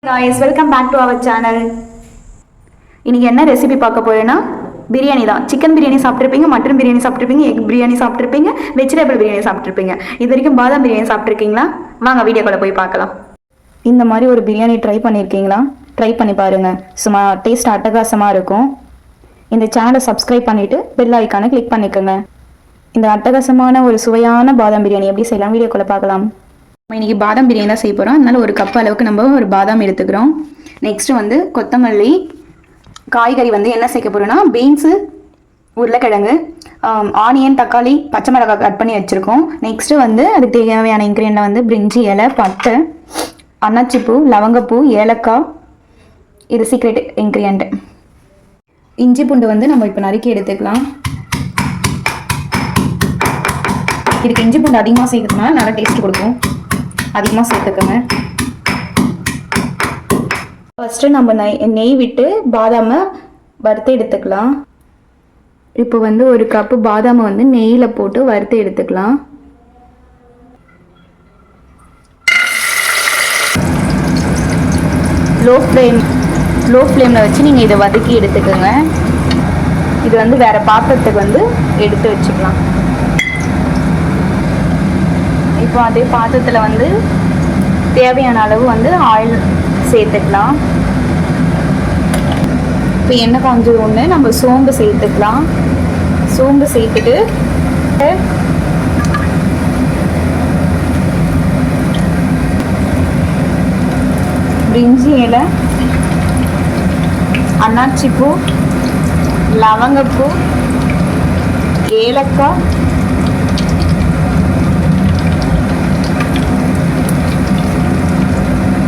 guys, welcome back to our channel. இன்னைக்கு என்ன recipe பார்க்க போறேன்னா பிரியாணி தான். சிக்கன் பிரியாணி சாப்பிட்ருப்பீங்க, மட்டன் பிரியாணி சாப்பிட்ருப்பீங்க, எக் பிரியாணி சாப்பிட்ருப்பீங்க, வெஜிடபிள் பிரியாணி சாப்பிட்ருப்பீங்க. இது வரைக்கும் பாதாம் பிரியாணி சாப்பிட்ருக்கீங்களா? வாங்க வீடியோக்குள்ள போய் பார்க்கலாம். இந்த மாதிரி ஒரு பிரியாணி ட்ரை பண்ணியிருக்கீங்களா? ட்ரை பண்ணி பாருங்க. சும்மா டேஸ்ட் அட்டகாசமாக இருக்கும். இந்த சேனலை சப்ஸ்கிரைப் பண்ணிவிட்டு பெல் ஐக்கானை கிளிக் பண்ணிக்கோங்க. இந்த அட்டகாசமான ஒரு சுவையான பாதாம் பிரியாணி எப்படி செய்யலாம் வீடியோக்குள்ள பார்க்கலாம். இன்னைக்கு பாதாம் பிரியாணி தான் செய்ய போகிறோம். அதனால ஒரு கப் அளவுக்கு நம்ம ஒரு பாதாம் எடுத்துக்கிறோம். நெக்ஸ்ட் வந்து கொத்தமல்லி, காய்கறி வந்து என்ன சேர்க்க போகிறோன்னா பீன்ஸு, உருளைக்கிழங்கு, ஆனியன், தக்காளி, பச்சை மிளகாய் கட் பண்ணி வச்சுருக்கோம். நெக்ஸ்ட்டு வந்து அதுக்கு தேவையான இன்க்ரீடியன்ட் வந்து பிரிஞ்சி இலை, பட்டை, அன்னாச்சிப்பூ, லவங்கப்பூ, ஏலக்காய். இது சீக்ரெட் இன்க்ரீடியன்ட். இஞ்சி பூண்டு வந்து நம்ம இப்போ நறுக்கி எடுத்துக்கலாம். இதுக்கு இஞ்சி பூண்டு அதிகமாக சேர்க்கறதுனால நல்லா டேஸ்ட் கொடுக்கும். அதிகமாக சேர்த்துக்கோங்க. ஃபஸ்ட்டு நம்ம நெய் விட்டு பாதாமை வறுத்து எடுத்துக்கலாம். இப்போ வந்து ஒரு கப்பு பாதாமை வந்து நெய்யில் போட்டு வறுத்து எடுத்துக்கலாம். லோ ஃப்ளேமில் வச்சு நீங்கள் இதை வதக்கி எடுத்துக்கோங்க. இது வந்து வேறு பாத்திரத்துக்கு வந்து எடுத்து வச்சுக்கலாம். இப்போ அதே பாத்திரத்தில் வந்து தேவையான அளவு வந்து ஆயில் சேர்த்துக்கலாம். இப்போ எண்ணெய் கொஞ்சம் ஒன்று நம்ம சோம்பு சேர்த்துக்கலாம். சோம்பு சேர்த்துட்டு பிரிஞ்சி இலை, அன்னாச்சிப்பூ, லவங்கப்பூ, ஏலக்காய்,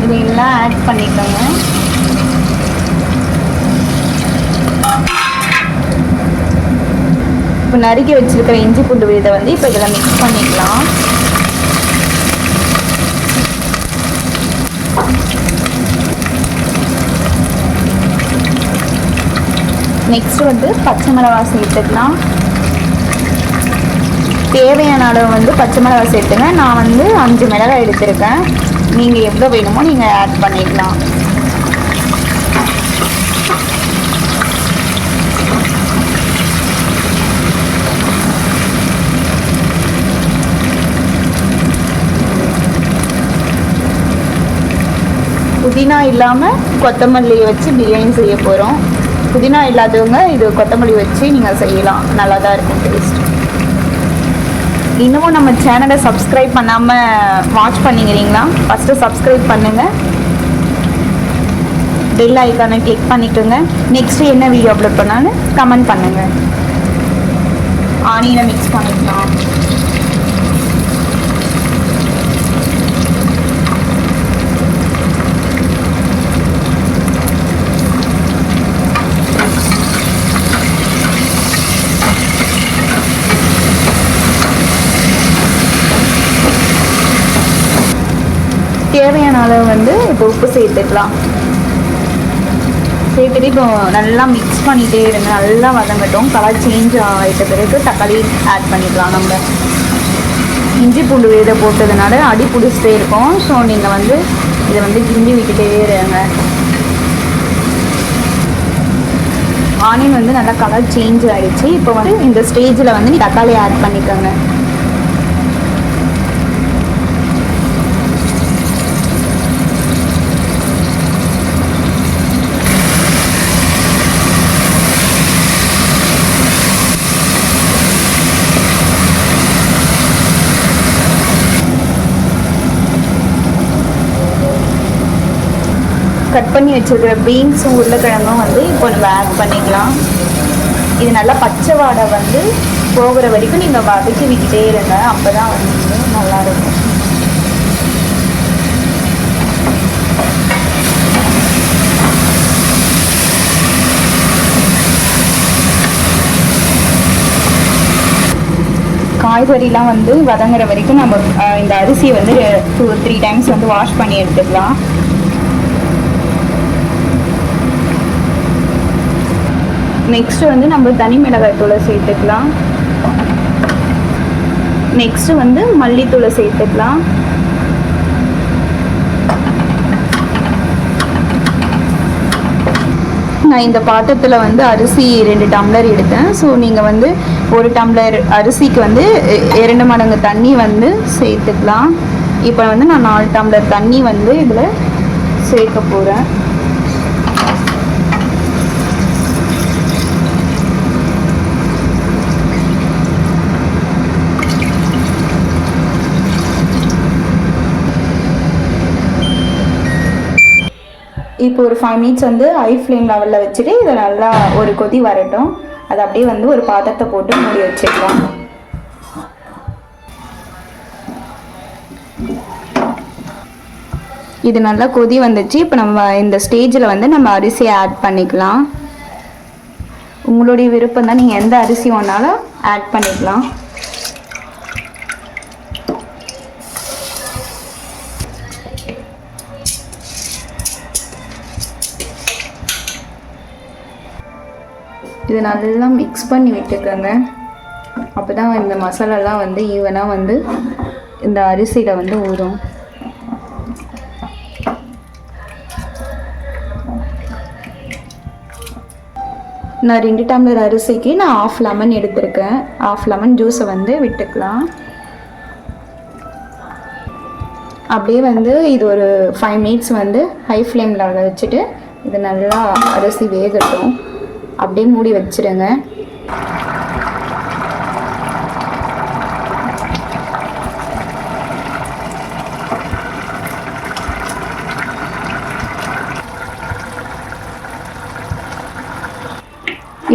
இதெல்லாம் ஆட் பண்ணிக்கோங்க. இப்போ நறுக்கி வச்சிருக்கிற இஞ்சி பூண்டு விழுதை வந்து இப்போ இதெல்லாம் மிக்ஸ் பண்ணிக்கலாம். நெக்ஸ்ட் வந்து பச்சை மிளகாய் சேர்த்துக்கலாம். தேவையான அளவு வந்து பச்சை மிளகாய் சேர்த்துங்க. நான் வந்து 5 மிளகாய் எடுத்திருக்கேன். நீங்கள் எவ்வளோ வேணுமோ நீங்கள் ஆட் பண்ணிக்கலாம். புதினா இல்லாமல் கொத்தமல்லியை வச்சு பிரியாணி செய்ய போகிறோம். புதினா இல்லாதவங்க இது கொத்தமல்லி வச்சு நீங்கள் செய்யலாம். நல்லா தான் இருக்கும் டேஸ்ட். இன்னமும் நம்ம சேனலை சப்ஸ்கிரைப் பண்ணாமல் வாட்ச் பண்ணிக்கிறீங்களா? ஃபஸ்ட்டு சப்ஸ்கிரைப் பண்ணுங்கள். பெல் ஐக்கானை கிளிக் பண்ணிக்கோங்க. நெக்ஸ்ட்டு என்ன வீடியோ அப்லோட் பண்ணாலும் கமெண்ட் பண்ணுங்கள். ஆனியனை மிக்ஸ் பண்ணிக்கலாம். தேவையான அளவு வந்து இப்போ உப்பு சேர்த்துக்கலாம். சேர்த்துட்டு இப்போ நல்லா மிக்ஸ் பண்ணிகிட்டே இருங்க. நல்லா வதங்கட்டும். கலர் சேஞ்ச் ஆகிட்ட பிறகு தக்காளி ஆட் பண்ணிக்கலாம். நம்ம இஞ்சி பூண்டு விதை போட்டதுனால அடி பிடிச்சிட்டே இருக்கும். ஸோ நீங்கள் வந்து இதை வந்து கிண்டி விட்டுட்டே இருங்க. ஆனியன் வந்து நல்லா கலர் சேஞ்ச் ஆகிடுச்சு. இப்போ வந்து இந்த ஸ்டேஜில் வந்து தக்காளி ஆட் பண்ணிக்கோங்க. கட் பண்ணி வச்சுருக்கிற பீன்ஸும் உருளைக்கிழங்கும் வந்து இப்போ நம்ம ஆட் பண்ணிக்கலாம். இது நல்லா பச்சை வாடை வந்து போகிற வரைக்கும் நீங்கள் வதக்கி விட்டுட்டே இருங்க. அப்போ தான் வந்து நல்லாயிருக்கும். காய்கறிலாம் வந்து வதங்குற வரைக்கும் நம்ம இந்த அரிசியை வந்து 2-3 டைம்ஸ் வந்து வாஷ் பண்ணி எடுத்துக்கலாம். நெக்ஸ்ட் வந்து நம்ம தனி மிளகாய் தூளை சேர்த்துக்கலாம். நெக்ஸ்ட் வந்து மல்லித்தூளை சேர்த்துக்கலாம். நான் இந்த பாத்திரத்தில் வந்து அரிசி 2 டம்ளர் எடுத்தேன். ஸோ நீங்கள் வந்து 1 டம்ளர் அரிசிக்கு வந்து 2 மடங்கு தண்ணி வந்து சேர்த்துக்கலாம். இப்போ வந்து நான் 4 டம்ளர் தண்ணி வந்து இதில் சேர்க்க போகிறேன். இப்போ ஒரு 5 மினிட்ஸ் வந்து ஹை ஃப்ளேம் லெவலில் வச்சுட்டு இதை நல்லா ஒரு கொதி வரட்டும். அதை அப்படியே வந்து ஒரு பாத்திரத்தை போட்டு மூடி வச்சுக்கலாம். இது நல்லா கொதி வந்துச்சு. இப்போ நம்ம இந்த ஸ்டேஜில் வந்து நம்ம அரிசியை ஆட் பண்ணிக்கலாம். உங்களுடைய விருப்பம் தான், நீங்கள் எந்த அரிசி வேணாலும் ஆட் பண்ணிக்கலாம். இது நல்லா மிக்ஸ் பண்ணி விட்டுக்கோங்க. அப்போ தான் இந்த மசாலாலாம் வந்து ஈவனாக வந்து இந்த அரிசியில் வந்து ஊறும். நான் 2 டம்ளர் அரிசிக்கு நான் 1/2 லெமன் எடுத்திருக்கேன். 1/2 லெமன் ஜூஸை வந்து விட்டுக்கலாம். அப்படியே வந்து இது ஒரு 5 மினிட்ஸ் வந்து ஹை ஃப்ளேம் லெவலில் வச்சுட்டு இது நல்லா அரிசி வேகட்டும். அப்படியே மூடி வச்சிடுங்க.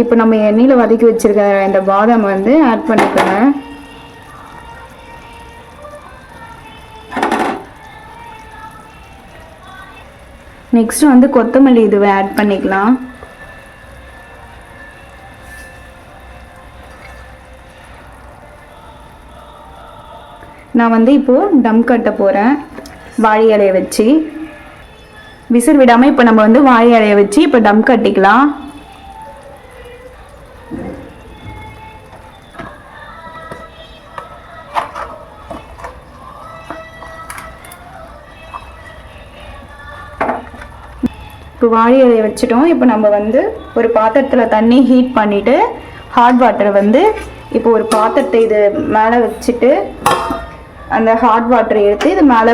இப்போ நம்ம எண்ணெயில் வதக்கி வச்சிருக்க இந்த பாதாம் வந்து ஆட் பண்ணிக்கோங்க. நெக்ஸ்ட் வந்து கொத்தமல்லி இதுவை ஆட் பண்ணிக்கலாம். நான் வந்து இப்போது டம் கட்ட போகிறேன். வாழை இலையை வச்சு விசில் விடாமல் இப்போ நம்ம வந்து வாழை இலையை வச்சு இப்போ டம் கட்டிக்கலாம். இப்போ வாழை இலையை வச்சுட்டோம். இப்போ நம்ம வந்து ஒரு பாத்திரத்தில் தண்ணி ஹீட் பண்ணிவிட்டு ஹாட் வாட்டரை வந்து இப்போ ஒரு பாத்திரத்தை இது மேலே வச்சுட்டு அந்த ஹாட் வாட்டரை எடுத்து இது மேலே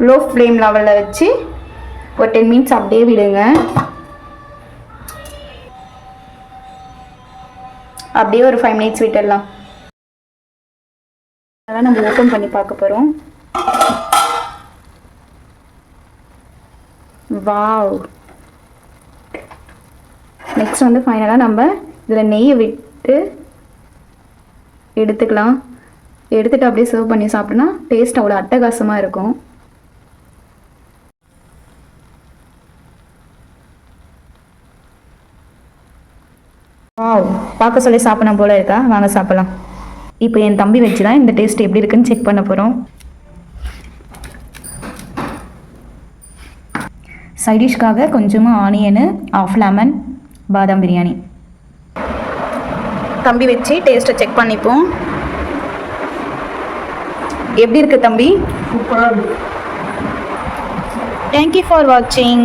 லோ ஃப்ளேம் லெவலில் வச்சு ஒரு 10 மினிட்ஸ் அப்படியே விடுங்க. அப்படியே ஒரு 5 மினிட்ஸ் விட்டுடலாம். அதெல்லாம் நம்ம ஓப்பன் பண்ணி பார்க்க போகிறோம். வாவ்! நெக்ஸ்ட் வந்து ஃபைனலாக நம்ம இதில் நெய்யை விட்டு எடுத்துக்கலாம். எடுத்துகிட்டு அப்படியே சர்வ் பண்ணி சாப்பிட்டோன்னா டேஸ்ட் அவ்வளோ அட்டகாசமாக இருக்கும். வாவ்! பார்க்க சொல்லி சாப்பிடணும் போல இருக்கா? வாங்க சாப்பிடலாம். இப்போ என் தம்பி வச்சு தான் இந்த டேஸ்ட் எப்படி இருக்குன்னு செக் பண்ண போகிறோம். சைடிஷ்காக கொஞ்சமாக ஆனியனு, 1/2 லெமன், பாதாம் பிரியாணி. தம்பி வச்சு டேஸ்ட்டை செக் பண்ணிப்போம். எப்படி இருக்கு தம்பி? சூப்பராக இருக்கு. தேங்க்யூ ஃபார் வாட்சிங்.